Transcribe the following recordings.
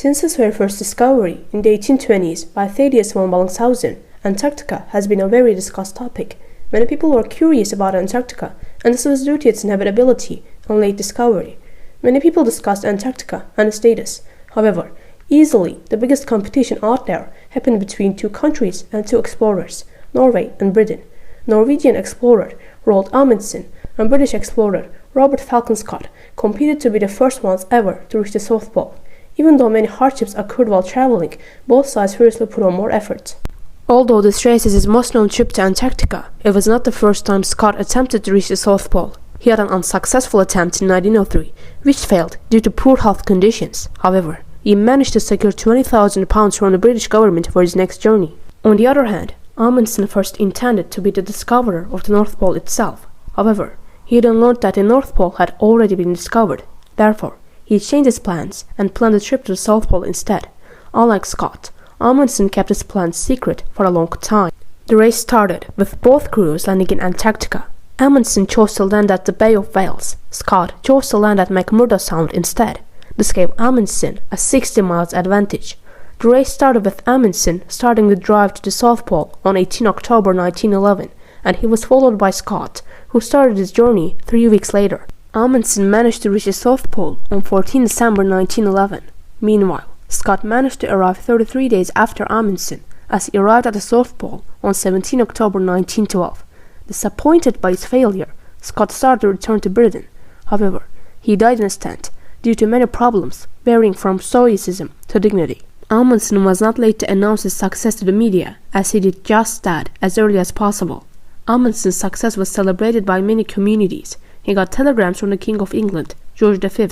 Since its very first discovery in the 1820s by Thaddeus von Bellingshausen, Antarctica has been a very discussed topic. Many people were curious about Antarctica, and this was due to its inhabitability and late discovery. Many people discussed Antarctica and its status. However, easily the biggest competition out there happened between two countries and two explorers, Norway and Britain. Norwegian explorer Roald Amundsen and British explorer Robert Falcon Scott competed to be the first ones ever to reach the South Pole. Even though many hardships occurred while traveling, both sides seriously put on more effort. Although this race is his most known trip to Antarctica, it was not the first time Scott attempted to reach the South Pole. He had an unsuccessful attempt in 1903, which failed due to poor health conditions. However, he managed to secure £20,000 from the British government for his next journey. On the other hand, Amundsen first intended to be the discoverer of the North Pole itself. However, he then learned that the North Pole had already been discovered. Therefore, he changed his plans and planned a trip to the South Pole instead. Unlike Scott, Amundsen kept his plans secret for a long time. The race started with both crews landing in Antarctica. Amundsen chose to land at the Bay of Whales. Scott chose to land at McMurdo Sound instead. This gave Amundsen a 60 miles advantage. The race started with Amundsen starting the drive to the South Pole on 18 October 1911, and he was followed by Scott, who started his journey 3 weeks later. Amundsen managed to reach the South Pole on 14 December 1911. Meanwhile, Scott managed to arrive 33 days after Amundsen, as he arrived at the South Pole on 17 October 1912. Disappointed by his failure, Scott started to return to Britain. However, he died in his tent due to many problems varying from stoicism to dignity. Amundsen was not late to announce his success to the media, as he did just that as early as possible. Amundsen's success was celebrated by many communities. He got telegrams from the King of England, George V,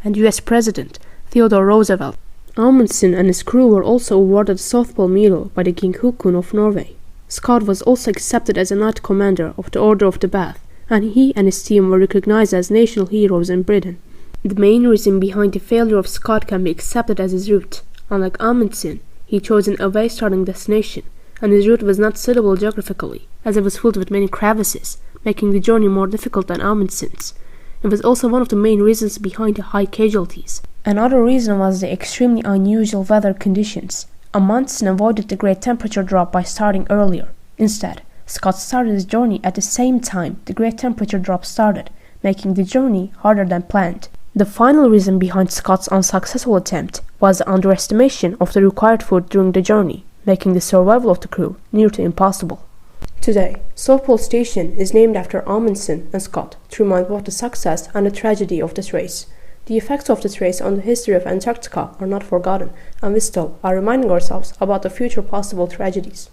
and US President Theodore Roosevelt. Amundsen and his crew were also awarded the South Pole Medal by the King Haakon of Norway. Scott was also accepted as a Knight Commander of the Order of the Bath, and he and his team were recognized as national heroes in Britain. The main reason behind the failure of Scott can be accepted as his route. Unlike Amundsen, he chose an away starting destination, and his route was not suitable geographically, as it was filled with many crevices, making the journey more difficult than Amundsen's. It was also one of the main reasons behind the high casualties. Another reason was the extremely unusual weather conditions. Amundsen avoided the great temperature drop by starting earlier. Instead, Scott started his journey at the same time the great temperature drop started, making the journey harder than planned. The final reason behind Scott's unsuccessful attempt was the underestimation of the required food during the journey, making the survival of the crew near to impossible. Today, South Pole Station is named after Amundsen and Scott to remind both the success and the tragedy of this race. The effects of this race on the history of Antarctica are not forgotten, and we still are reminding ourselves about the future possible tragedies.